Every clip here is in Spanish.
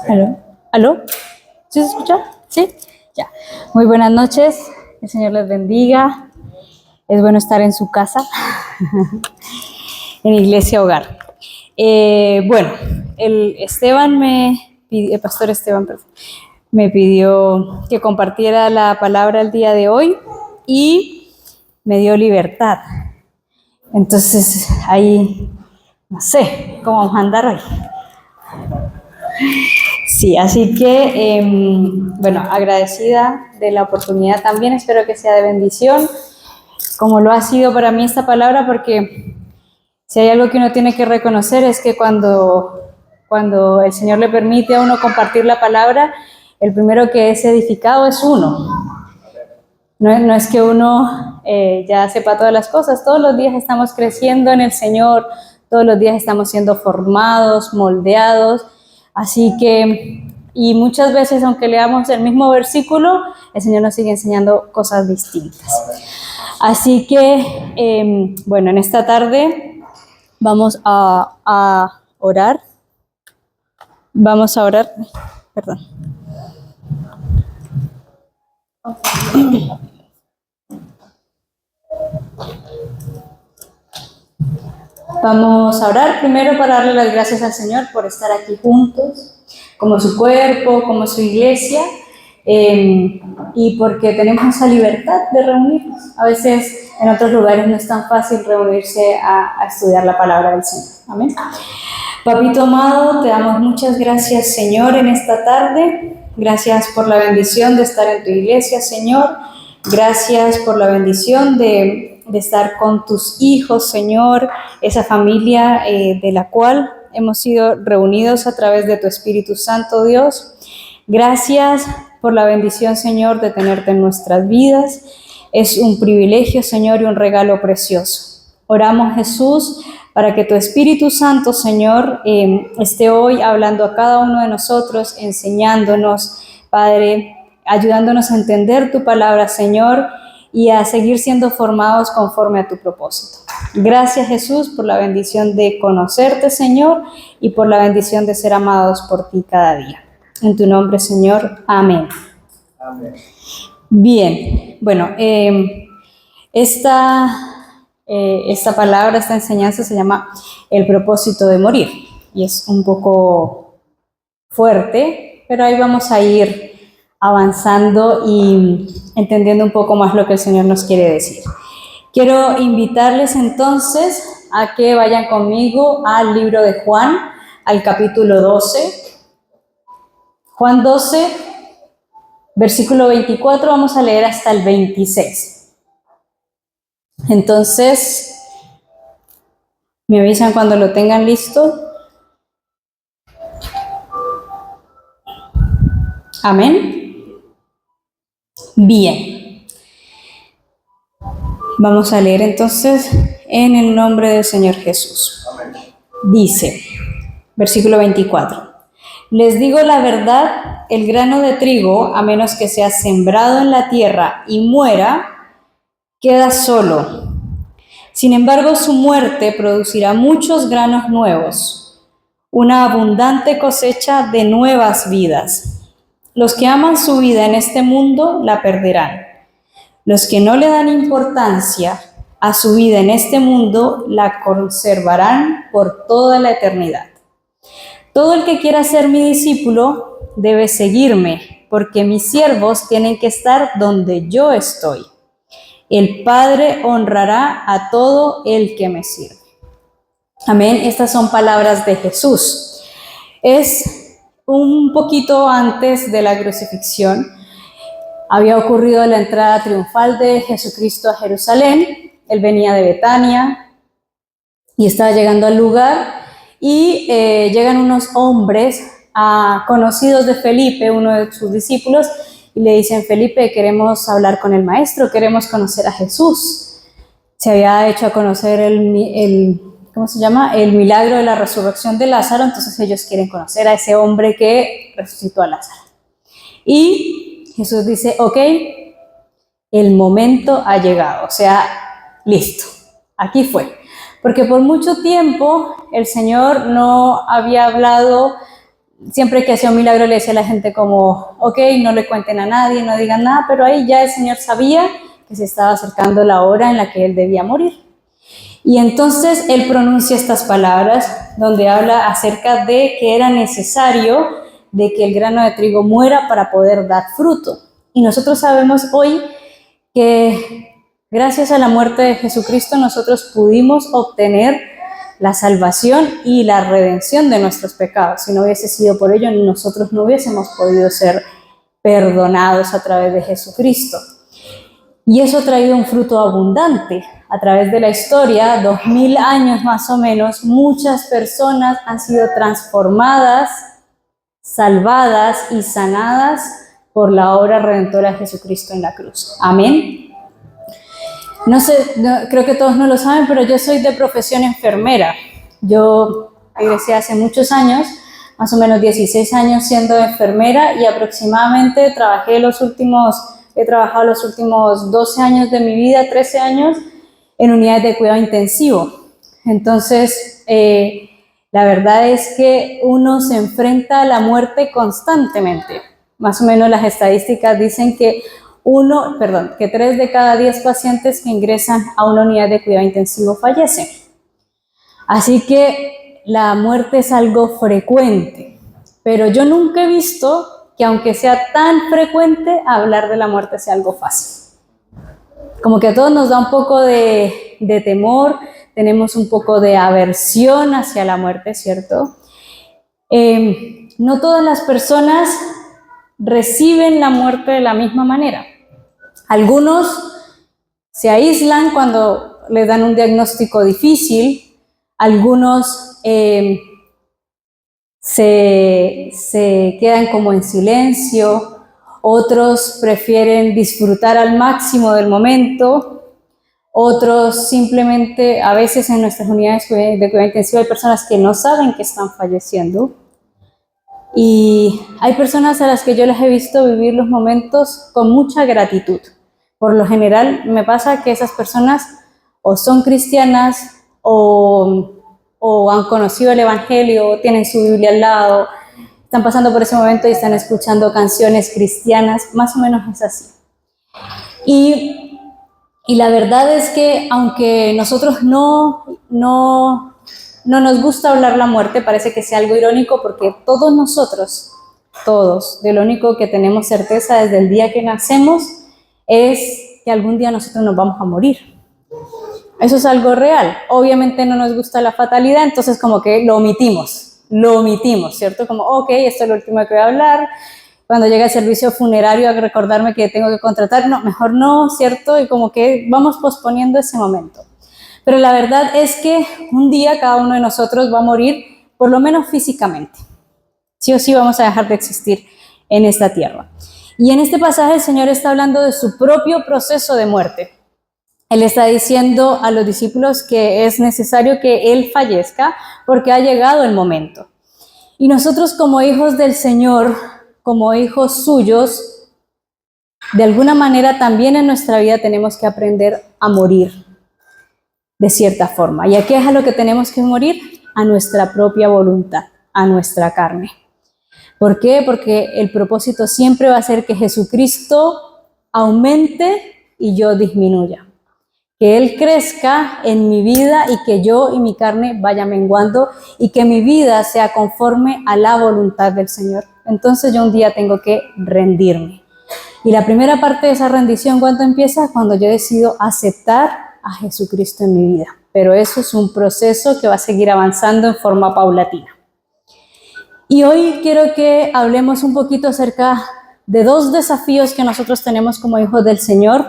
¿Aló? ¿Aló? ¿Sí se escucha? ¿Sí? Ya. Muy buenas noches. El Señor les bendiga. Es bueno estar en su casa, en Iglesia Hogar. Bueno, el pastor Esteban, perdón, me pidió que compartiera la palabra el día de hoy y me dio libertad. Entonces, ahí, no sé cómo vamos a andar hoy. Sí, así que, bueno, agradecida de la oportunidad también, espero que sea de bendición, como lo ha sido para mí esta palabra, porque si hay algo que uno tiene que reconocer es que cuando el Señor le permite a uno compartir la palabra, el primero que es edificado es uno. No es que uno ya sepa todas las cosas, todos los días estamos creciendo en el Señor, todos los días estamos siendo formados, moldeados, así que, y muchas veces aunque leamos el mismo versículo, el Señor nos sigue enseñando cosas distintas. Así que, bueno, en esta tarde vamos a orar, perdón. Vamos a orar primero para darle las gracias al Señor por estar aquí juntos, como su cuerpo, como su iglesia, y porque tenemos esa libertad de reunirnos. A veces en otros lugares no es tan fácil reunirse a estudiar la palabra del Señor. Amén. Papito amado, te damos muchas gracias, Señor, en esta tarde. Gracias por la bendición de estar en tu iglesia, Señor. Gracias por la bendición de estar con tus hijos, Señor, esa familia de la cual hemos sido reunidos a través de tu Espíritu Santo, Dios. Gracias por la bendición, Señor, de tenerte en nuestras vidas. Es un privilegio, Señor, y un regalo precioso. Oramos, Jesús, para que tu Espíritu Santo, Señor, esté hoy hablando a cada uno de nosotros, enseñándonos, Padre, ayudándonos a entender tu palabra, Señor, y a seguir siendo formados conforme a tu propósito. Gracias, Jesús, por la bendición de conocerte, Señor, y por la bendición de ser amados por ti cada día. En tu nombre, Señor. Amén. Amén. Bien, bueno, esta palabra, esta enseñanza se llama el propósito de morir, y es un poco fuerte, pero ahí vamos a ir avanzando y entendiendo un poco más lo que el Señor nos quiere decir. Quiero invitarles entonces a que vayan conmigo al libro de Juan, al capítulo 12. Juan 12, versículo 24, vamos a leer hasta el 26. Entonces, me avisan cuando lo tengan listo. Amén. Bien. Vamos a leer entonces en el nombre del Señor Jesús. Amén. Dice, versículo 24. Les digo la verdad, el grano de trigo, a menos que sea sembrado en la tierra y muera, queda solo. Sin embargo, su muerte producirá muchos granos nuevos, una abundante cosecha de nuevas vidas. Los que aman su vida en este mundo la perderán. Los que no le dan importancia a su vida en este mundo la conservarán por toda la eternidad. Todo el que quiera ser mi discípulo debe seguirme, porque mis siervos tienen que estar donde yo estoy. El Padre honrará a todo el que me sirve. Amén. Estas son palabras de Jesús. Es un poquito antes de la crucifixión. Había ocurrido la entrada triunfal de Jesucristo a Jerusalén. Él venía de Betania y estaba llegando al lugar y llegan unos hombres conocidos de Felipe, uno de sus discípulos, y le dicen: Felipe, queremos hablar con el maestro, queremos conocer a Jesús. Se había hecho a conocer el milagro de la resurrección de Lázaro, entonces ellos quieren conocer a ese hombre que resucitó a Lázaro. Y Jesús dice: ok, el momento ha llegado, o sea, listo, aquí fue. Porque por mucho tiempo el Señor no había hablado siempre que hacía un milagro le decía a la gente como, ok, no le cuenten a nadie, no digan nada, pero ahí ya el Señor sabía que se estaba acercando la hora en la que él debía morir. Y entonces él pronuncia estas palabras donde habla acerca de que era necesario de que el grano de trigo muera para poder dar fruto. Y nosotros sabemos hoy que gracias a la muerte de Jesucristo nosotros pudimos obtener la salvación y la redención de nuestros pecados. Si no hubiese sido por ello, nosotros no hubiésemos podido ser perdonados a través de Jesucristo. Y eso ha traído un fruto abundante. A través de la historia, 2000 años más o menos, muchas personas han sido transformadas, salvadas y sanadas por la obra redentora de Jesucristo en la cruz. Amén. No sé, creo que todos no lo saben, pero yo soy de profesión enfermera. Yo egresé hace muchos años, más o menos 16 años siendo enfermera, y aproximadamente he trabajado los últimos 12 años de mi vida, 13 años, en unidades de cuidado intensivo. Entonces, la verdad es que uno se enfrenta a la muerte constantemente. Más o menos las estadísticas dicen que 3 de cada 10 pacientes que ingresan a una unidad de cuidado intensivo fallecen. Así que la muerte es algo frecuente, pero yo nunca he visto que aunque sea tan frecuente, hablar de la muerte sea algo fácil. Como que a todos nos da un poco de temor, tenemos un poco de aversión hacia la muerte, ¿cierto? No todas las personas reciben la muerte de la misma manera. Algunos se aíslan cuando les dan un diagnóstico difícil, algunos se quedan como en silencio, otros prefieren disfrutar al máximo del momento, otros simplemente, a veces en nuestras unidades de cuidado intensivo hay personas que no saben que están falleciendo, y hay personas a las que yo les he visto vivir los momentos con mucha gratitud. Por lo general me pasa que esas personas o son cristianas o han conocido el Evangelio, tienen su Biblia al lado, están pasando por ese momento y están escuchando canciones cristianas, más o menos es así. Y la verdad es que aunque nosotros no nos gusta hablar la muerte, parece que sea algo irónico, porque todos nosotros, de lo único que tenemos certeza desde el día que nacemos es que algún día nosotros nos vamos a morir. Eso es algo real. Obviamente no nos gusta la fatalidad, entonces como que lo omitimos, ¿cierto? Como, ok, esto es lo último que voy a hablar. Cuando llega el servicio funerario a recordarme que tengo que contratar, no, mejor no, ¿cierto? Y como que vamos posponiendo ese momento. Pero la verdad es que un día cada uno de nosotros va a morir, por lo menos físicamente. Sí o sí vamos a dejar de existir en esta tierra. Y en este pasaje el Señor está hablando de su propio proceso de muerte. Él está diciendo a los discípulos que es necesario que Él fallezca porque ha llegado el momento. Y nosotros como hijos del Señor, como hijos suyos, de alguna manera también en nuestra vida tenemos que aprender a morir de cierta forma. ¿Y a qué es a lo que tenemos que morir? A nuestra propia voluntad, a nuestra carne. ¿Por qué? Porque el propósito siempre va a ser que Jesucristo aumente y yo disminuya. Que Él crezca en mi vida y que yo y mi carne vaya menguando y que mi vida sea conforme a la voluntad del Señor. Entonces yo un día tengo que rendirme. Y la primera parte de esa rendición, ¿cuándo empieza? Cuando yo decido aceptar a Jesucristo en mi vida. Pero eso es un proceso que va a seguir avanzando en forma paulatina. Y hoy quiero que hablemos un poquito acerca de 2 desafíos que nosotros tenemos como hijos del Señor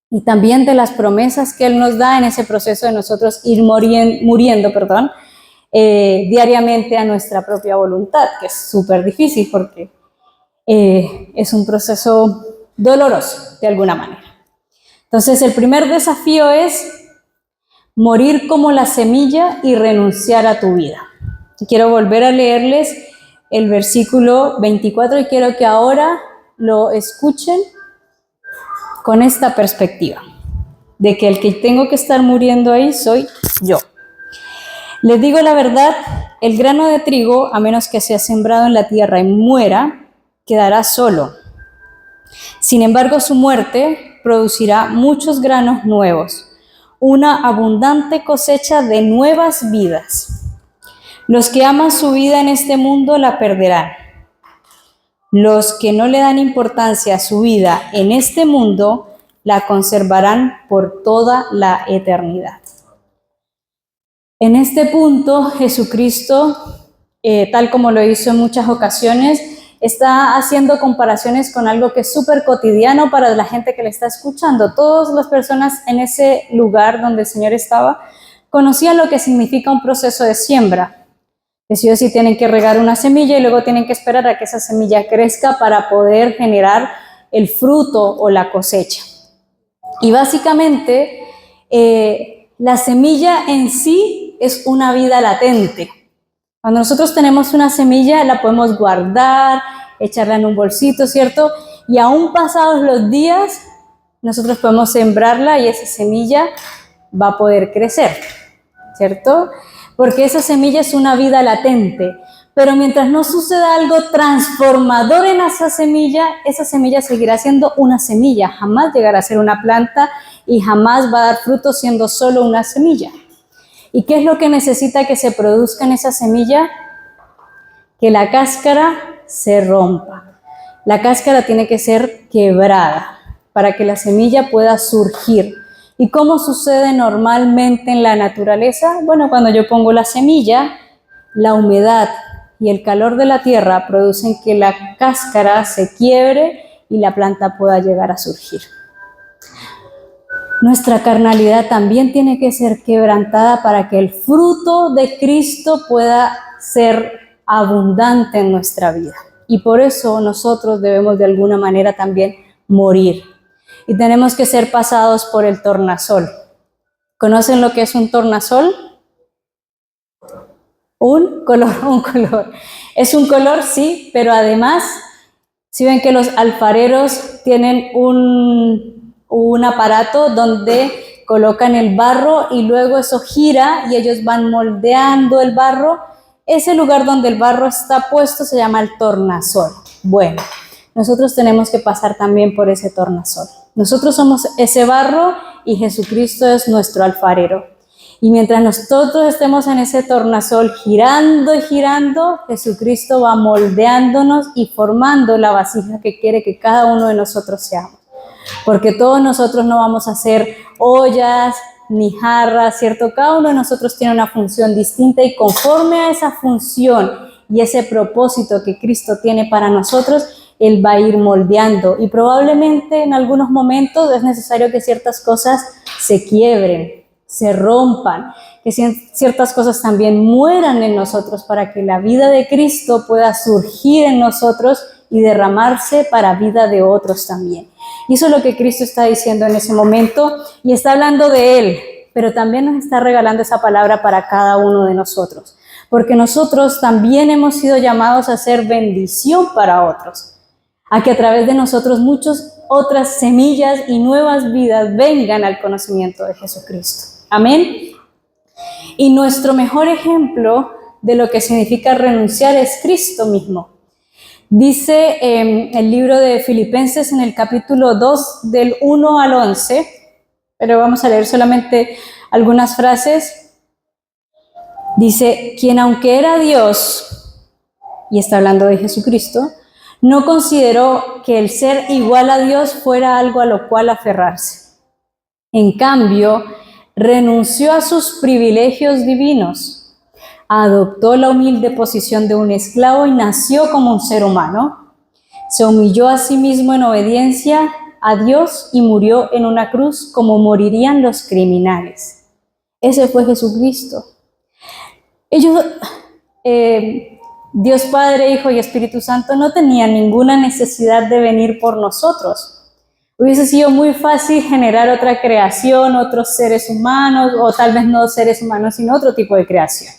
y también de las promesas que Él nos da en ese proceso de nosotros ir muriendo, diariamente a nuestra propia voluntad, que es súper difícil porque es un proceso doloroso de alguna manera. Entonces, el primer desafío es morir como la semilla y renunciar a tu vida. Quiero volver a leerles el versículo 24 y quiero que ahora lo escuchen con esta perspectiva, de que el que tengo que estar muriendo ahí soy yo. Les digo la verdad, el grano de trigo, a menos que sea sembrado en la tierra y muera, quedará solo. Sin embargo, su muerte producirá muchos granos nuevos, una abundante cosecha de nuevas vidas. Los que aman su vida en este mundo la perderán. Los que no le dan importancia a su vida en este mundo la conservarán por toda la eternidad. En este punto, Jesucristo, tal como lo hizo en muchas ocasiones, está haciendo comparaciones con algo que es súper cotidiano para la gente que le está escuchando. Todas las personas en ese lugar donde el Señor estaba conocían lo que significa un proceso de siembra. Que sí o sí tienen que regar una semilla y luego tienen que esperar a que esa semilla crezca para poder generar el fruto o la cosecha. Y básicamente, la semilla en sí es una vida latente. Cuando nosotros tenemos una semilla, la podemos guardar, echarla en un bolsito, ¿cierto? Y aún pasados los días, nosotros podemos sembrarla y esa semilla va a poder crecer, ¿cierto? Porque esa semilla es una vida latente. Pero mientras no suceda algo transformador en esa semilla seguirá siendo una semilla, jamás llegará a ser una planta y jamás va a dar fruto siendo solo una semilla. ¿Y qué es lo que necesita que se produzca en esa semilla? Que la cáscara se rompa. La cáscara tiene que ser quebrada para que la semilla pueda surgir. ¿Y cómo sucede normalmente en la naturaleza? Bueno, cuando yo pongo la semilla, la humedad y el calor de la tierra producen que la cáscara se quiebre y la planta pueda llegar a surgir. Nuestra carnalidad también tiene que ser quebrantada para que el fruto de Cristo pueda ser abundante en nuestra vida. Y por eso nosotros debemos de alguna manera también morir. Y tenemos que ser pasados por el tornasol. ¿Conocen lo que es un tornasol? Un color. Es un color, sí, pero además, si ven que los alfareros tienen un aparato donde colocan el barro y luego eso gira y ellos van moldeando el barro. Ese lugar donde el barro está puesto se llama el tornasol. Bueno, nosotros tenemos que pasar también por ese tornasol. Nosotros somos ese barro y Jesucristo es nuestro alfarero. Y mientras nosotros estemos en ese tornasol girando y girando, Jesucristo va moldeándonos y formando la vasija que quiere que cada uno de nosotros seamos. Porque todos nosotros no vamos a ser ollas ni jarras, ¿cierto? Cada uno de nosotros tiene una función distinta y conforme a esa función y ese propósito que Cristo tiene para nosotros, Él va a ir moldeando. Y probablemente en algunos momentos es necesario que ciertas cosas se quiebren, se rompan, que ciertas cosas también mueran en nosotros para que la vida de Cristo pueda surgir en nosotros y derramarse para vida de otros también. Y eso es lo que Cristo está diciendo en ese momento y está hablando de Él, pero también nos está regalando esa palabra para cada uno de nosotros, porque nosotros también hemos sido llamados a ser bendición para otros, a que a través de nosotros muchas otras semillas y nuevas vidas vengan al conocimiento de Jesucristo. Amén. Y nuestro mejor ejemplo de lo que significa renunciar es Cristo mismo. Dice el libro de Filipenses en el capítulo 2 del 1 al 11, pero vamos a leer solamente algunas frases. Dice, quien aunque era Dios, y está hablando de Jesucristo, no consideró que el ser igual a Dios fuera algo a lo cual aferrarse. En cambio, renunció a sus privilegios divinos. Adoptó la humilde posición de un esclavo y nació como un ser humano. Se humilló a sí mismo en obediencia a Dios y murió en una cruz como morirían los criminales. Ese fue Jesucristo. Ellos, Dios Padre, Hijo y Espíritu Santo, no tenían ninguna necesidad de venir por nosotros. Hubiese sido muy fácil generar otra creación, otros seres humanos, o tal vez no seres humanos, sino otro tipo de creación,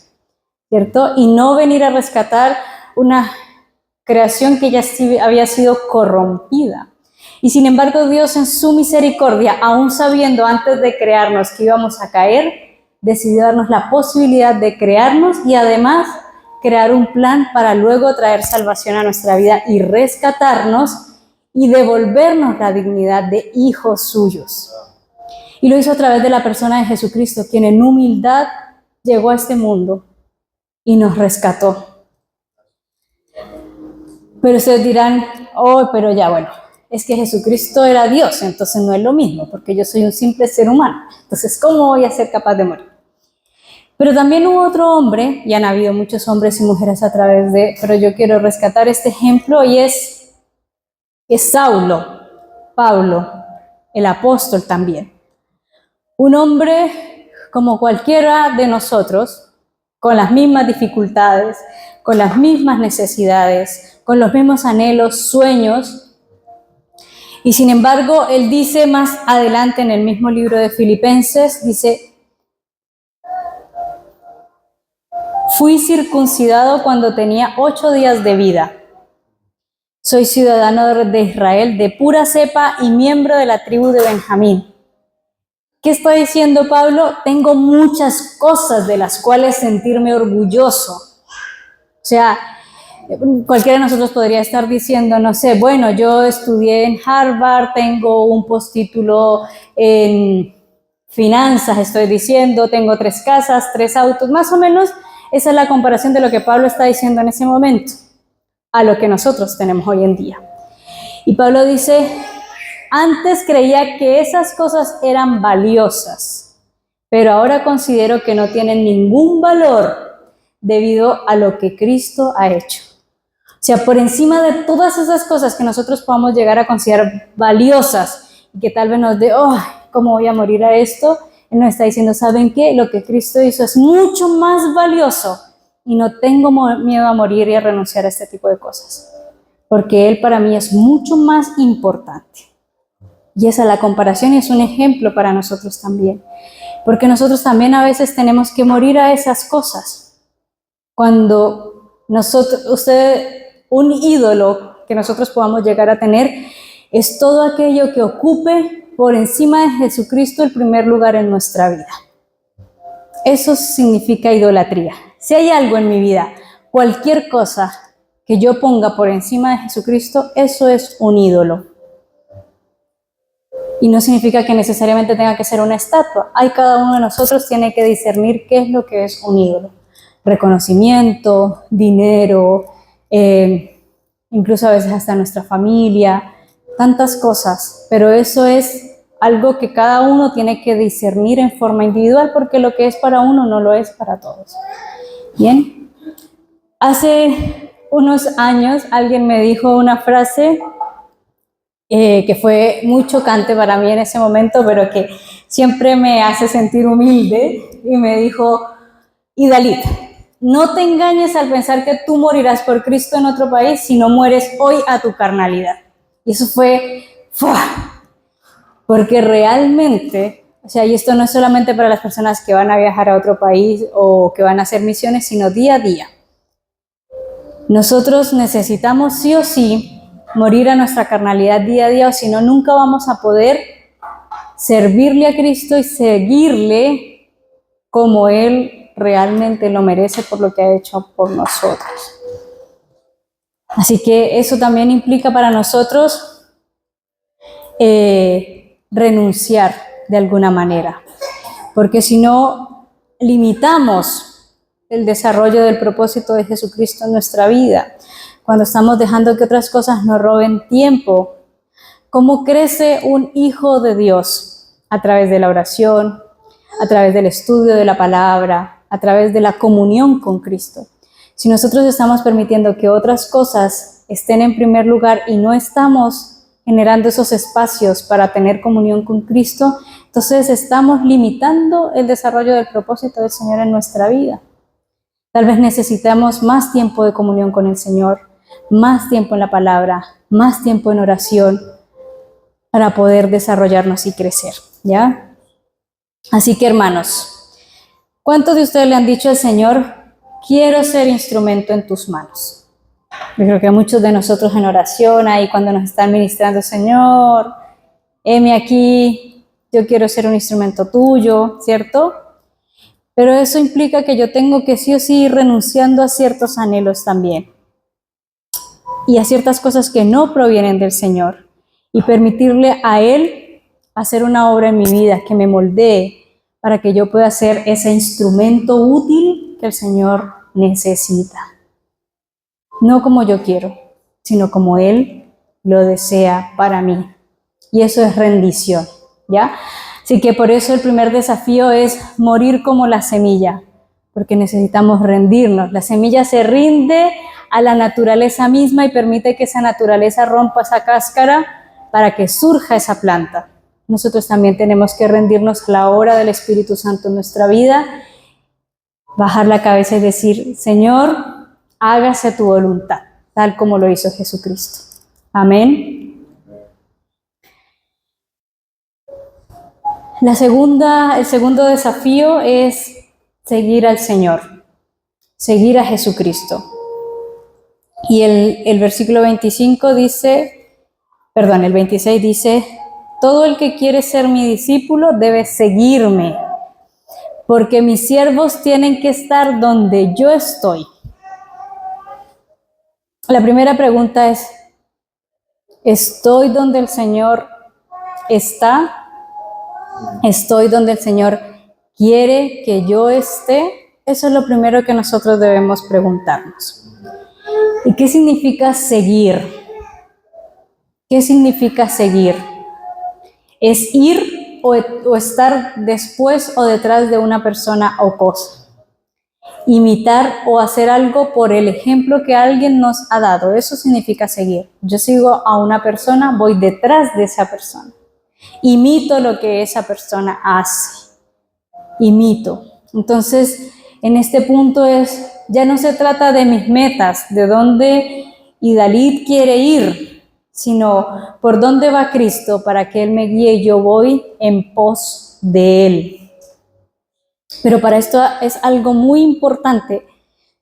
¿cierto? Y no venir a rescatar una creación que ya había sido corrompida. Y sin embargo, Dios en su misericordia, aún sabiendo antes de crearnos que íbamos a caer, decidió darnos la posibilidad de crearnos y además crear un plan para luego traer salvación a nuestra vida y rescatarnos y devolvernos la dignidad de hijos suyos. Y lo hizo a través de la persona de Jesucristo, quien en humildad llegó a este mundo y nos rescató. Pero ustedes dirán, oh, pero ya bueno, es que Jesucristo era Dios, entonces no es lo mismo, porque yo soy un simple ser humano. Entonces, ¿cómo voy a ser capaz de morir? Pero también hubo otro hombre, y han habido muchos hombres y mujeres a través de, pero yo quiero rescatar este ejemplo, y es Saulo, Pablo, el apóstol también. Un hombre como cualquiera de nosotros, con las mismas dificultades, con las mismas necesidades, con los mismos anhelos, sueños. Y sin embargo, él dice más adelante en el mismo libro de Filipenses, dice, fui circuncidado cuando tenía 8 días de vida. Soy ciudadano de Israel, de pura cepa y miembro de la tribu de Benjamín. ¿Qué está diciendo Pablo? Tengo muchas cosas de las cuales sentirme orgulloso. O sea, cualquiera de nosotros podría estar diciendo, no sé, bueno, yo estudié en Harvard, tengo un postítulo en finanzas, estoy diciendo, tengo 3 casas, 3 autos, más o menos esa es la comparación de lo que Pablo está diciendo en ese momento a lo que nosotros tenemos hoy en día. Y Pablo dice, antes creía que esas cosas eran valiosas, pero ahora considero que no tienen ningún valor debido a lo que Cristo ha hecho. O sea, por encima de todas esas cosas que nosotros podamos llegar a considerar valiosas y que tal vez nos dé, oh, ¿cómo voy a morir a esto? Él nos está diciendo, ¿saben qué? Lo que Cristo hizo es mucho más valioso y no tengo miedo a morir y a renunciar a este tipo de cosas, porque Él para mí es mucho más importante. Y esa es la comparación y es un ejemplo para nosotros también, porque nosotros también a veces tenemos que morir a esas cosas. Cuando un ídolo que nosotros podamos llegar a tener es todo aquello que ocupe por encima de Jesucristo el primer lugar en nuestra vida. Eso significa idolatría. Si hay algo en mi vida, cualquier cosa que yo ponga por encima de Jesucristo, eso es un ídolo. Y no significa que necesariamente tenga que ser una estatua. Cada uno de nosotros tiene que discernir qué es lo que es un ídolo. Reconocimiento, dinero, incluso a veces hasta nuestra familia, tantas cosas. Pero eso es algo que cada uno tiene que discernir en forma individual, porque lo que es para uno no lo es para todos. Bien, hace unos años alguien me dijo una frase que fue muy chocante para mí en ese momento, pero que siempre me hace sentir humilde, y me dijo, Idalita, no te engañes al pensar que tú morirás por Cristo en otro país si no mueres hoy a tu carnalidad. Y eso fue, porque realmente, o sea, y esto no es solamente para las personas que van a viajar a otro país o que van a hacer misiones, sino día a día. Nosotros necesitamos sí o sí morir a nuestra carnalidad día a día, o si no, nunca vamos a poder servirle a Cristo y seguirle como Él realmente lo merece por lo que ha hecho por nosotros. Así que eso también implica para nosotros renunciar de alguna manera, porque si no, limitamos el desarrollo del propósito de Jesucristo en nuestra vida. Cuando estamos dejando que otras cosas nos roben tiempo. ¿Cómo crece un hijo de Dios? A través de la oración, a través del estudio de la palabra, a través de la comunión con Cristo. Si nosotros estamos permitiendo que otras cosas estén en primer lugar y no estamos generando esos espacios para tener comunión con Cristo, entonces estamos limitando el desarrollo del propósito del Señor en nuestra vida. Tal vez necesitamos más tiempo de comunión con el Señor, más tiempo en la palabra, más tiempo en oración para poder desarrollarnos y crecer, ¿ya? Así que, hermanos, ¿cuántos de ustedes le han dicho al Señor, quiero ser instrumento en tus manos? Yo creo que muchos de nosotros en oración, ahí cuando nos están ministrando, Señor, heme aquí, yo quiero ser un instrumento tuyo, ¿cierto? Pero eso implica que yo tengo que sí o sí ir renunciando a ciertos anhelos también y a ciertas cosas que no provienen del Señor y permitirle a Él hacer una obra en mi vida que me moldee para que yo pueda ser ese instrumento útil que el Señor necesita. No como yo quiero, sino como Él lo desea para mí. Y eso es rendición, ¿ya? Así que por eso el primer desafío es morir como la semilla, porque necesitamos rendirnos. La semilla se rinde a la naturaleza misma y permite que esa naturaleza rompa esa cáscara para que surja esa planta. Nosotros también tenemos que rendirnos a la obra del Espíritu Santo en nuestra vida, bajar la cabeza y decir, Señor, hágase tu voluntad, tal como lo hizo Jesucristo. Amén. El segundo desafío es seguir al Señor, seguir a Jesucristo. Y el versículo 25 dice, el 26 dice, todo el que quiere ser mi discípulo debe seguirme, porque mis siervos tienen que estar donde yo estoy. La primera pregunta es, ¿estoy donde el Señor está? ¿Estoy donde el Señor quiere que yo esté? Eso es lo primero que nosotros debemos preguntarnos. ¿Y qué significa seguir? ¿Qué significa seguir? ¿Es ir o estar después o detrás de una persona o cosa? Imitar o hacer algo por el ejemplo que alguien nos ha dado. Eso significa seguir. Yo sigo a una persona, voy detrás de esa persona. Imito lo que esa persona hace. Imito. Entonces, en este punto ya no se trata de mis metas, de dónde Idalit quiere ir, sino por dónde va Cristo para que Él me guíe y yo voy en pos de Él. Pero para esto es algo muy importante.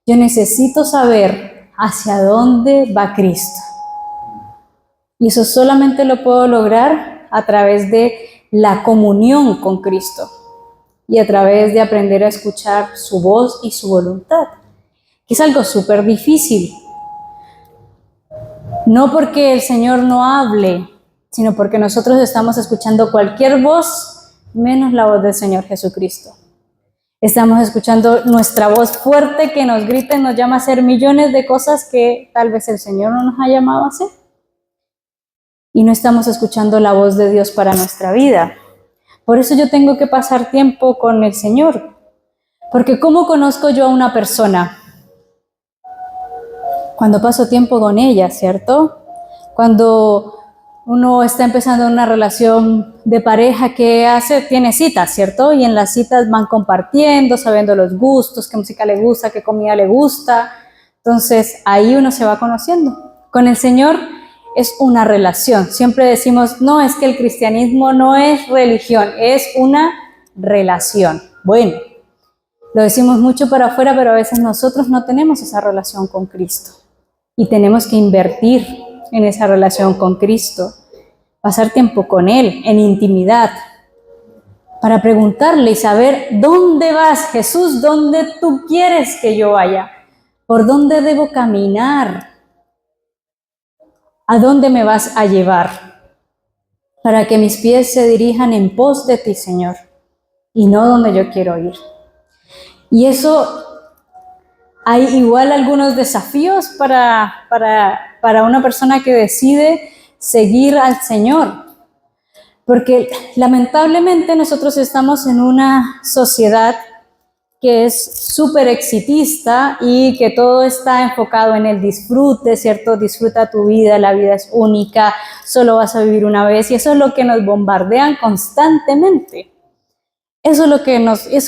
Yo necesito saber hacia dónde va Cristo. Y eso solamente lo puedo lograr a través de la comunión con Cristo y a través de aprender a escuchar su voz y su voluntad, que es algo súper difícil. No porque el Señor no hable, sino porque nosotros estamos escuchando cualquier voz, menos la voz del Señor Jesucristo. Estamos escuchando nuestra voz fuerte que nos grita y nos llama a hacer millones de cosas que tal vez el Señor no nos ha llamado a hacer. Y no estamos escuchando la voz de Dios para nuestra vida. Por eso yo tengo que pasar tiempo con el Señor. Porque ¿cómo conozco yo a una persona? Cuando paso tiempo con ella, ¿cierto? Cuando uno está empezando una relación de pareja que tiene citas, ¿cierto? Y en las citas van compartiendo, sabiendo los gustos, qué música le gusta, qué comida le gusta. Entonces ahí uno se va conociendo. Con el Señor es una relación. Siempre decimos, no, es que el cristianismo no es religión, es una relación. Bueno, lo decimos mucho para afuera, pero a veces nosotros no tenemos esa relación con Cristo. Y tenemos que invertir en esa relación con Cristo, pasar tiempo con Él, en intimidad, para preguntarle y saber, ¿dónde vas, Jesús? ¿Dónde tú quieres que yo vaya? ¿Por dónde debo caminar? ¿A dónde me vas a llevar? Para que mis pies se dirijan en pos de ti, Señor, y no donde yo quiero ir. Y eso, hay igual algunos desafíos para una persona que decide seguir al Señor. Porque lamentablemente nosotros estamos en una sociedad que es súper exitista y que todo está enfocado en el disfrute, ¿cierto? Disfruta tu vida, la vida es única, solo vas a vivir una vez y eso es lo que nos bombardean constantemente. Eso es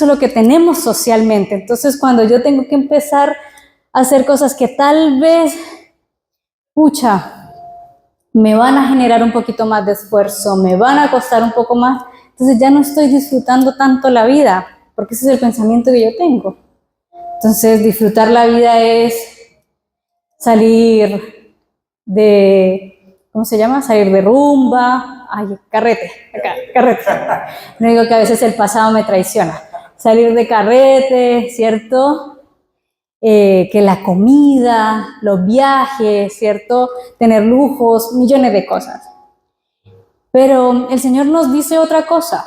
lo que tenemos socialmente. Entonces, cuando yo tengo que empezar a hacer cosas que tal vez, me van a generar un poquito más de esfuerzo, me van a costar un poco más, entonces ya no estoy disfrutando tanto la vida, porque ese es el pensamiento que yo tengo. Entonces, disfrutar la vida es salir de, ¿cómo se llama? Salir de rumba, carrete. No digo que a veces el pasado me traiciona, salir de carrete, ¿cierto? Que la comida, los viajes, ¿cierto? Tener lujos, millones de cosas. Pero el Señor nos dice otra cosa.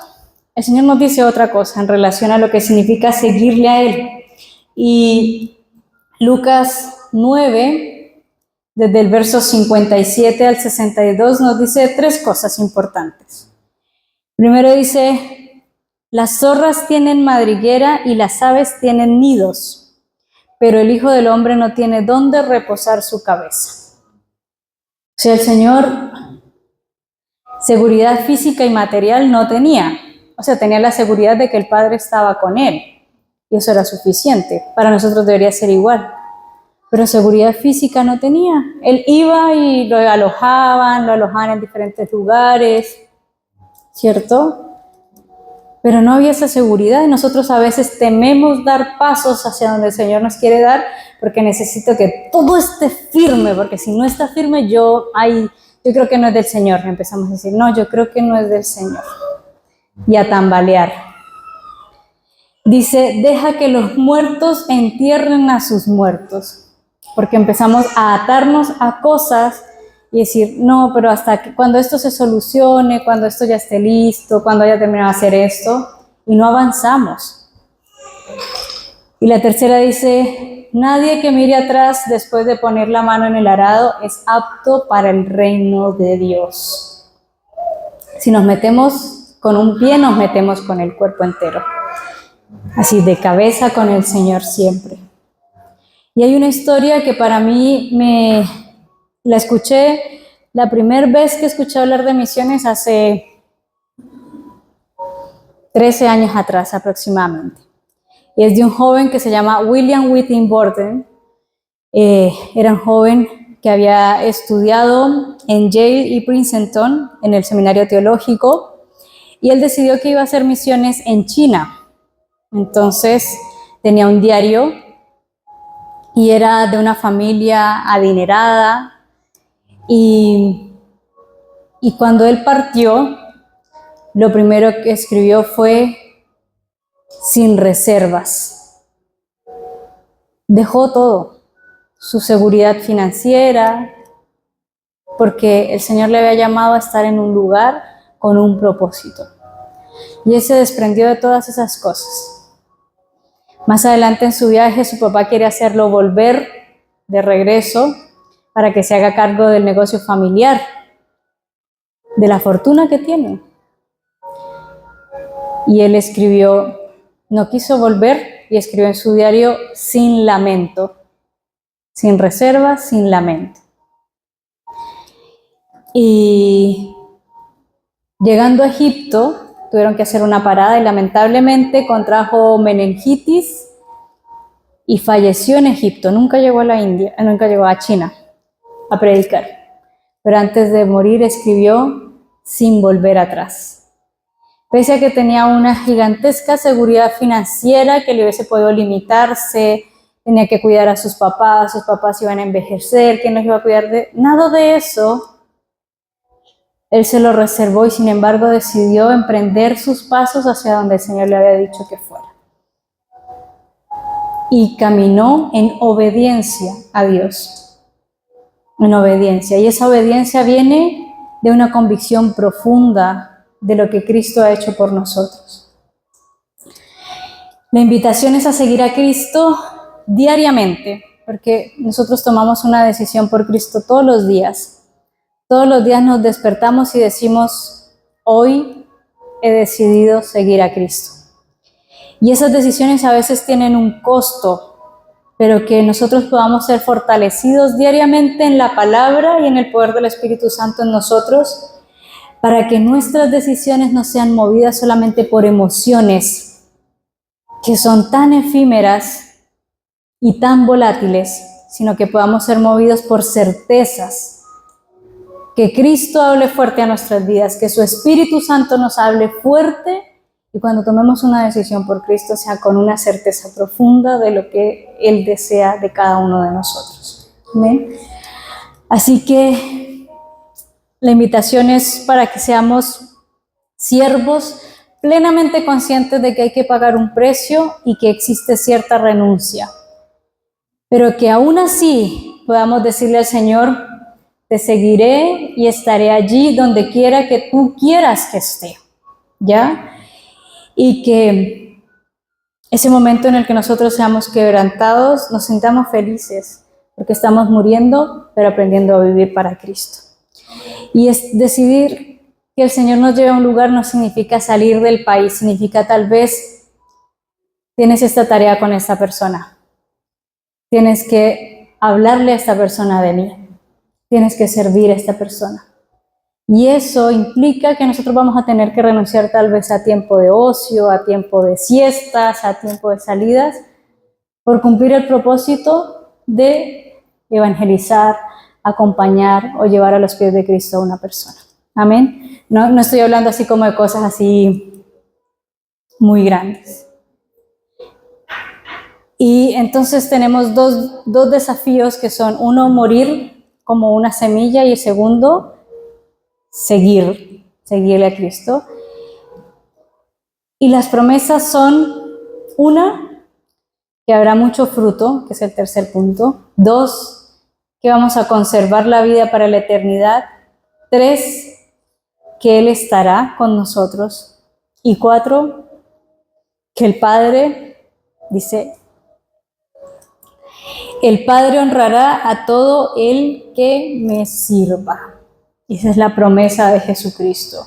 El Señor nos dice otra cosa en relación a lo que significa seguirle a Él. Y Lucas 9, desde el verso 57 al 62, nos dice 3 cosas importantes. Primero dice, las zorras tienen madriguera y las aves tienen nidos, pero el Hijo del Hombre no tiene dónde reposar su cabeza. O sea, el Señor seguridad física y material no tenía. O sea, tenía la seguridad de que el Padre estaba con Él. Y eso era suficiente. Para nosotros debería ser igual. Pero seguridad física no tenía. Él iba y lo alojaban en diferentes lugares, ¿cierto? Pero no había esa seguridad y nosotros a veces tememos dar pasos hacia donde el Señor nos quiere dar porque necesito que todo esté firme, porque si no está firme yo creo que no es del Señor. Empezamos a decir, no, yo creo que no es del Señor. Y a tambalear. Dice, deja que los muertos entierren a sus muertos. Porque empezamos a atarnos a cosas y decir, no, pero hasta que cuando esto se solucione, cuando esto ya esté listo, cuando haya terminado de hacer esto, y no avanzamos. Y la tercera dice, nadie que mire atrás después de poner la mano en el arado es apto para el reino de Dios. Si nos metemos con un pie, nos metemos con el cuerpo entero. Así, de cabeza con el Señor siempre. Y hay una historia que para mí la escuché la primera vez que escuché hablar de misiones hace 13 años atrás aproximadamente. Y es de un joven que se llama William Whitting Borden. Era un joven que había estudiado en Yale y Princeton en el seminario teológico y él decidió que iba a hacer misiones en China. Entonces tenía un diario y era de una familia adinerada y cuando él partió, lo primero que escribió fue sin reservas. Dejó todo, su seguridad financiera, porque el Señor le había llamado a estar en un lugar con un propósito. Y él se desprendió de todas esas cosas. Más adelante en su viaje, su papá quiere hacerlo volver de regreso para que se haga cargo del negocio familiar, de la fortuna que tiene. Y él escribió, no quiso volver y escribió en su diario sin lamento, sin reservas, sin lamento. Y llegando a Egipto, tuvieron que hacer una parada y lamentablemente contrajo meningitis y falleció en Egipto. Nunca llegó a la India, nunca llegó a China a predicar. Pero antes de morir escribió sin volver atrás. Pese a que tenía una gigantesca seguridad financiera que le hubiese podido limitarse, tenía que cuidar a sus papás iban a envejecer, ¿quién los iba a cuidar de? Nada de eso. Él se lo reservó y sin embargo decidió emprender sus pasos hacia donde el Señor le había dicho que fuera. Y caminó en obediencia a Dios. En obediencia. Y esa obediencia viene de una convicción profunda de lo que Cristo ha hecho por nosotros. La invitación es a seguir a Cristo diariamente, porque nosotros tomamos una decisión por Cristo todos los días. Todos los días nos despertamos y decimos, hoy he decidido seguir a Cristo. Y esas decisiones a veces tienen un costo, pero que nosotros podamos ser fortalecidos diariamente en la palabra y en el poder del Espíritu Santo en nosotros, para que nuestras decisiones no sean movidas solamente por emociones, que son tan efímeras y tan volátiles, sino que podamos ser movidos por certezas. Que Cristo hable fuerte a nuestras vidas, que su Espíritu Santo nos hable fuerte y cuando tomemos una decisión por Cristo sea con una certeza profunda de lo que Él desea de cada uno de nosotros. ¿Amén? Así que la invitación es para que seamos siervos plenamente conscientes de que hay que pagar un precio y que existe cierta renuncia. Pero que aún así podamos decirle al Señor, te seguiré y estaré allí donde quiera que tú quieras que esté, ¿ya? Y que ese momento en el que nosotros seamos quebrantados, nos sintamos felices, porque estamos muriendo, pero aprendiendo a vivir para Cristo. Y es decidir que el Señor nos lleve a un lugar no significa salir del país, significa tal vez tienes esta tarea con esta persona, tienes que hablarle a esta persona de mí, tienes que servir a esta persona. Y eso implica que nosotros vamos a tener que renunciar tal vez a tiempo de ocio, a tiempo de siestas, a tiempo de salidas, por cumplir el propósito de evangelizar, acompañar o llevar a los pies de Cristo a una persona. Amén. No estoy hablando así como de cosas así muy grandes. Y entonces tenemos dos desafíos que son, uno, como una semilla, y el segundo, seguirle a Cristo. Y las promesas son, una, que habrá mucho fruto, que es el tercer punto. 2, que vamos a conservar la vida para la eternidad. 3, que Él estará con nosotros. Y 4, que el Padre, dice, el Padre honrará a todo el que me sirva. Esa es la promesa de Jesucristo.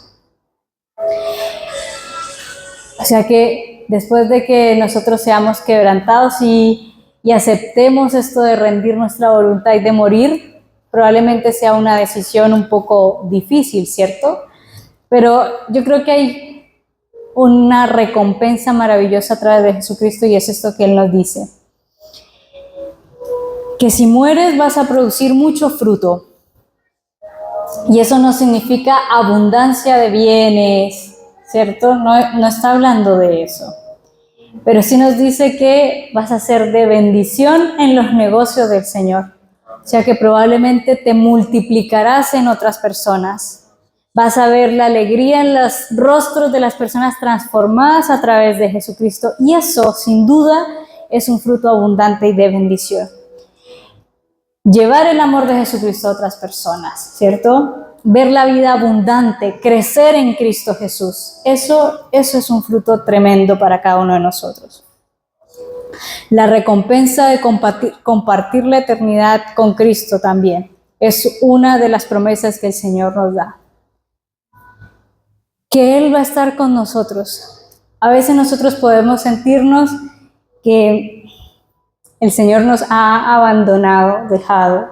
O sea que después de que nosotros seamos quebrantados y aceptemos esto de rendir nuestra voluntad y de morir, probablemente sea una decisión un poco difícil, ¿cierto? Pero yo creo que hay una recompensa maravillosa a través de Jesucristo, y es esto que Él nos dice. Que si mueres vas a producir mucho fruto. Y eso no significa abundancia de bienes, ¿cierto? No está hablando de eso. Pero sí nos dice que vas a ser de bendición en los negocios del Señor. O sea que probablemente te multiplicarás en otras personas. Vas a ver la alegría en los rostros de las personas transformadas a través de Jesucristo. Y eso, sin duda, es un fruto abundante y de bendición. Llevar el amor de Jesucristo a otras personas, ¿cierto? Ver la vida abundante, crecer en Cristo Jesús. Eso es un fruto tremendo para cada uno de nosotros. La recompensa de compartir la eternidad con Cristo también es una de las promesas que el Señor nos da. Que Él va a estar con nosotros. A veces nosotros podemos sentirnos que el Señor nos ha abandonado, dejado,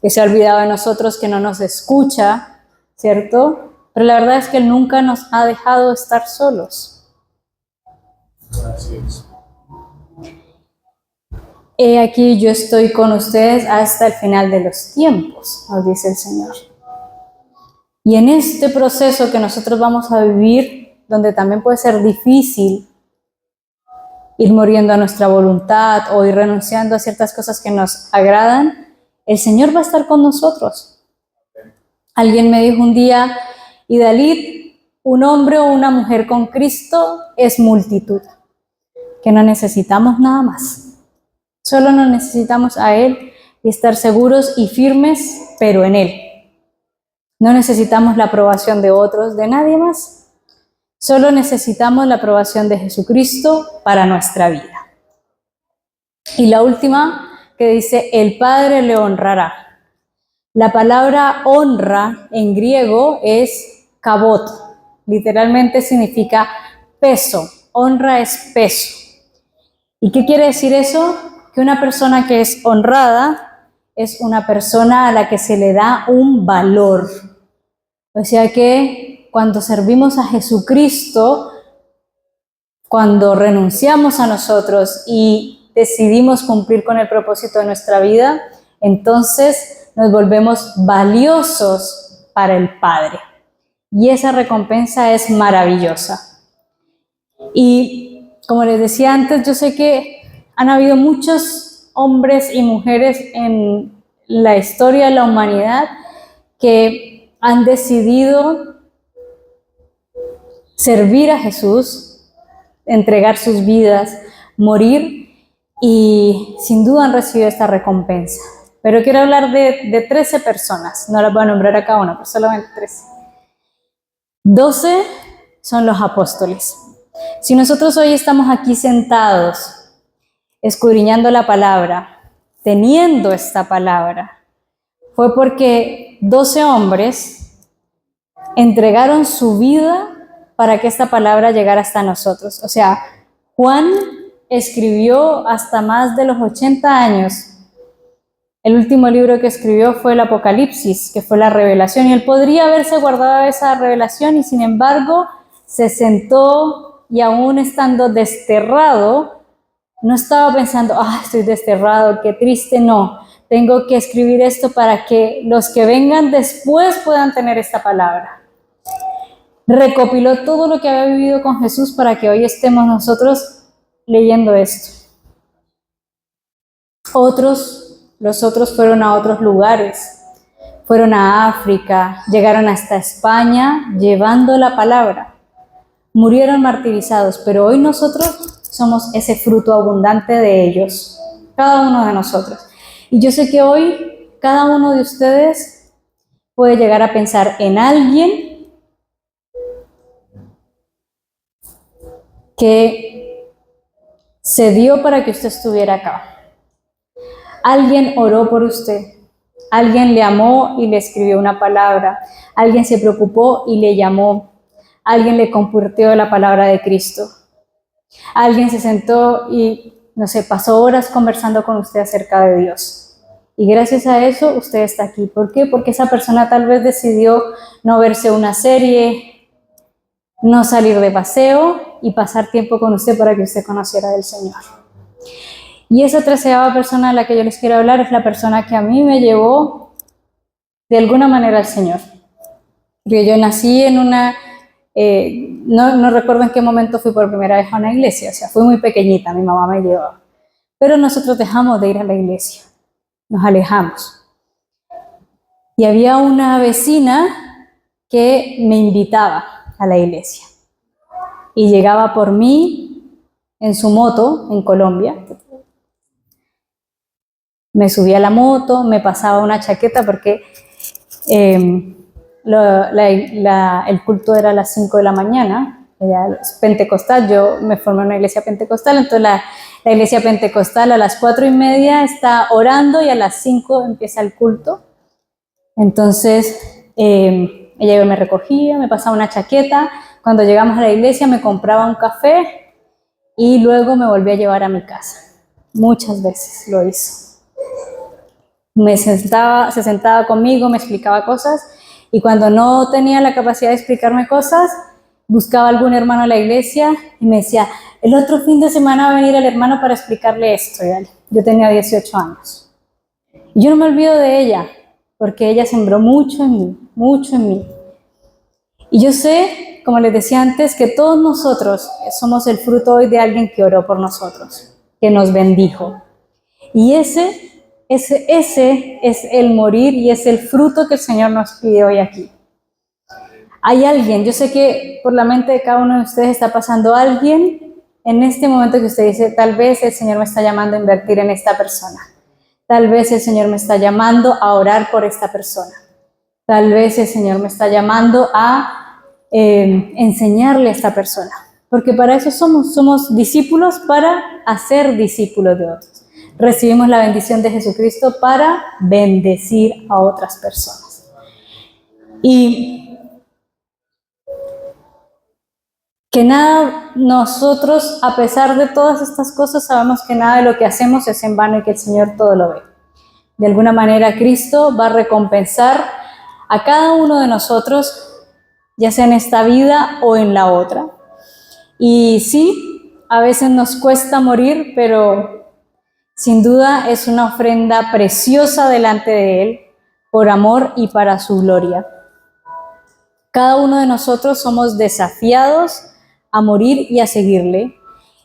que se ha olvidado de nosotros, que no nos escucha, ¿cierto? Pero la verdad es que Él nunca nos ha dejado estar solos. Gracias. He aquí, yo estoy con ustedes hasta el final de los tiempos, nos dice el Señor. Y en este proceso que nosotros vamos a vivir, donde también puede ser difícil ir muriendo a nuestra voluntad o ir renunciando a ciertas cosas que nos agradan, el Señor va a estar con nosotros. Alguien me dijo un día, y Dalit, un hombre o una mujer con Cristo es multitud, que no necesitamos nada más. Solo nos necesitamos a Él y estar seguros y firmes, pero en Él. No necesitamos la aprobación de otros, de nadie más. Solo necesitamos la aprobación de Jesucristo para nuestra vida. Y la última que dice, el Padre le honrará. La palabra honra en griego es kabod. Literalmente significa peso. Honra es peso. ¿Y qué quiere decir eso? Que una persona que es honrada es una persona a la que se le da un valor. O sea que cuando servimos a Jesucristo, cuando renunciamos a nosotros y decidimos cumplir con el propósito de nuestra vida, entonces nos volvemos valiosos para el Padre. Y esa recompensa es maravillosa. Y como les decía antes, yo sé que han habido muchos hombres y mujeres en la historia de la humanidad que han decidido servir a Jesús, entregar sus vidas, morir, y sin duda han recibido esta recompensa. Pero quiero hablar de 13 personas, no las voy a nombrar a cada una, pero solamente 13. 12 son los apóstoles. Si nosotros hoy estamos aquí sentados, escudriñando la palabra, teniendo esta palabra, fue porque 12 hombres entregaron su vida para que esta palabra llegara hasta nosotros. O sea, Juan escribió hasta más de los 80 años. El último libro que escribió fue el Apocalipsis, que fue la revelación, y él podría haberse guardado esa revelación, y sin embargo se sentó, y aún estando desterrado, no estaba pensando, estoy desterrado, qué triste, no. Tengo que escribir esto para que los que vengan después puedan tener esta palabra. Recopiló todo lo que había vivido con Jesús para que hoy estemos nosotros leyendo esto. Los otros fueron a otros lugares, fueron a África, llegaron hasta España llevando la palabra, murieron martirizados, pero hoy nosotros somos ese fruto abundante de ellos, cada uno de nosotros. Y yo sé que hoy cada uno de ustedes puede llegar a pensar en alguien que se dio para que usted estuviera acá. Alguien oró por usted, alguien le amó y le escribió una palabra, alguien se preocupó y le llamó, alguien le compartió la palabra de Cristo, alguien se sentó y, pasó horas conversando con usted acerca de Dios. Y gracias a eso usted está aquí. ¿Por qué? Porque esa persona tal vez decidió no verse una serie, no salir de paseo y pasar tiempo con usted para que usted conociera del Señor. Y esa 13ª persona a la que yo les quiero hablar es la persona que a mí me llevó de alguna manera al Señor. Yo nací en una, no recuerdo en qué momento fui por primera vez a una iglesia, o sea, fui muy pequeñita, mi mamá me llevaba. Pero nosotros dejamos de ir a la iglesia, nos alejamos. Y había una vecina que me invitaba a la iglesia. Y llegaba por mí en su moto en Colombia. Me subía a la moto, me pasaba una chaqueta porque el culto era a las 5 de la mañana, era pentecostal, yo me formé en una iglesia pentecostal, entonces la iglesia pentecostal a las 4:30 está orando y a las 5 empieza el culto. Entonces ella me recogía, me pasaba una chaqueta, cuando llegamos a la iglesia me compraba un café y luego me volvía a llevar a mi casa. Muchas veces lo hizo. Se sentaba conmigo, me explicaba cosas, y cuando no tenía la capacidad de explicarme cosas, buscaba algún hermano a la iglesia y me decía, el otro fin de semana va a venir el hermano para explicarle esto. Yo tenía 18 años. Y yo no me olvido de ella, porque ella sembró mucho en mí. Y yo sé, como les decía antes, que todos nosotros somos el fruto hoy de alguien que oró por nosotros, que nos bendijo. Y ese es el morir y es el fruto que el Señor nos pide hoy aquí. Hay alguien, yo sé que por la mente de cada uno de ustedes está pasando alguien en este momento que usted dice, tal vez el Señor me está llamando a invertir en esta persona. Tal vez el Señor me está llamando a orar por esta persona. Tal vez el Señor me está llamando a enseñarle a esta persona. Porque para eso somos discípulos, para hacer discípulos de otros. Recibimos la bendición de Jesucristo para bendecir a otras personas. Y que nada, nosotros, a pesar de todas estas cosas, sabemos que nada de lo que hacemos es en vano y que el Señor todo lo ve. De alguna manera, Cristo va a recompensar a cada uno de nosotros, ya sea en esta vida o en la otra. Y sí, a veces nos cuesta morir, pero sin duda es una ofrenda preciosa delante de Él, por amor y para su gloria. Cada uno de nosotros somos desafiados a morir y a seguirle.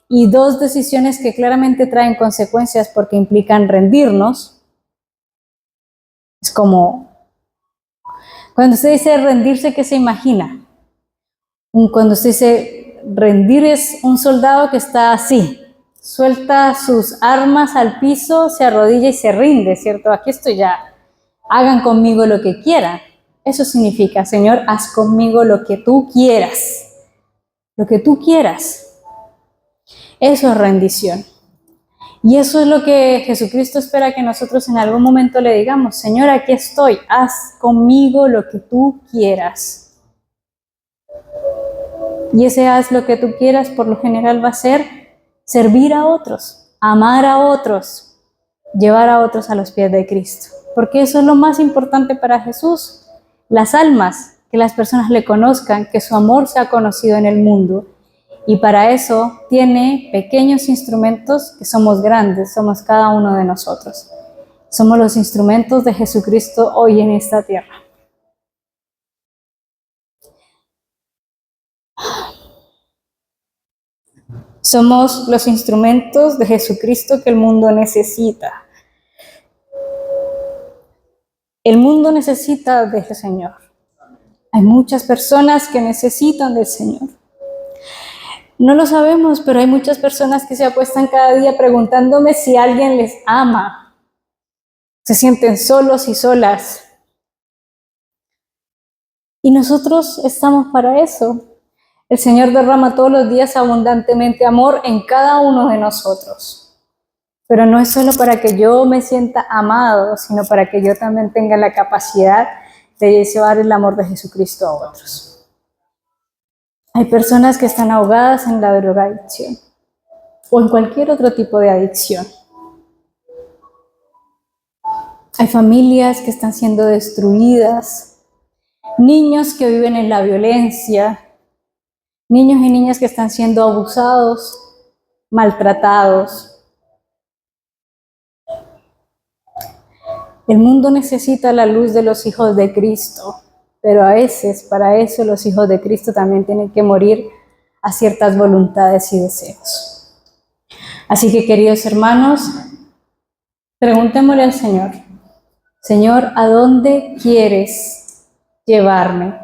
Y dos decisiones que claramente traen consecuencias porque implican rendirnos. Es como, cuando usted dice rendirse, ¿qué se imagina? Cuando usted dice rendir, es un soldado que está así, suelta sus armas al piso, se arrodilla y se rinde, ¿cierto? Aquí estoy ya, hagan conmigo lo que quieran. Eso significa, Señor, haz conmigo lo que tú quieras, lo que tú quieras. Eso es rendición. Y eso es lo que Jesucristo espera que nosotros en algún momento le digamos: Señor, aquí estoy, haz conmigo lo que tú quieras. Y ese haz lo que tú quieras por lo general va a ser servir a otros, amar a otros, llevar a otros a los pies de Cristo. Porque eso es lo más importante para Jesús. Las almas, que las personas le conozcan, que su amor sea conocido en el mundo. Y para eso tiene pequeños instrumentos que somos grandes, somos cada uno de nosotros. Somos los instrumentos de Jesucristo hoy en esta tierra. Somos los instrumentos de Jesucristo que el mundo necesita. El mundo necesita del Señor. Hay muchas personas que necesitan del Señor. No lo sabemos, pero hay muchas personas que se apuestan cada día preguntándome si alguien les ama. Se sienten solos y solas. Y nosotros estamos para eso. El Señor derrama todos los días abundantemente amor en cada uno de nosotros. Pero no es solo para que yo me sienta amado, sino para que yo también tenga la capacidad de llevar el amor de Jesucristo a otros. Hay personas que están ahogadas en la drogadicción o en cualquier otro tipo de adicción. Hay familias que están siendo destruidas, niños que viven en la violencia, niños y niñas que están siendo abusados, maltratados. El mundo necesita la luz de los hijos de Cristo, pero a veces para eso los hijos de Cristo también tienen que morir a ciertas voluntades y deseos. Así que, queridos hermanos, preguntémosle al Señor: Señor, ¿a dónde quieres llevarme?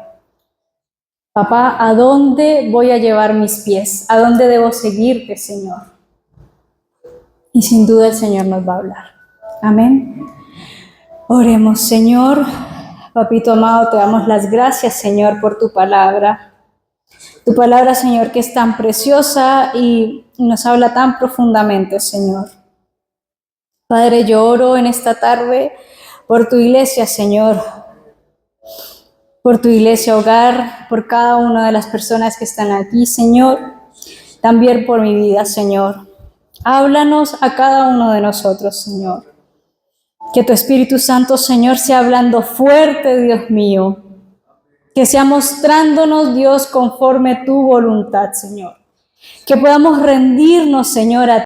Papá, ¿a dónde voy a llevar mis pies? ¿A dónde debo seguirte, Señor? Y sin duda el Señor nos va a hablar. Amén. Oremos. Señor, papito amado, te damos las gracias, Señor, por tu palabra. Tu palabra, Señor, que es tan preciosa y nos habla tan profundamente, Señor. Padre, yo oro en esta tarde por tu iglesia, Señor, por tu iglesia hogar, por cada una de las personas que están aquí, Señor, también por mi vida, Señor. Háblanos a cada uno de nosotros, Señor. Que tu Espíritu Santo, Señor, sea hablando fuerte, Dios mío. Que sea mostrándonos, Dios, conforme tu voluntad, Señor. Que podamos rendirnos, Señor, a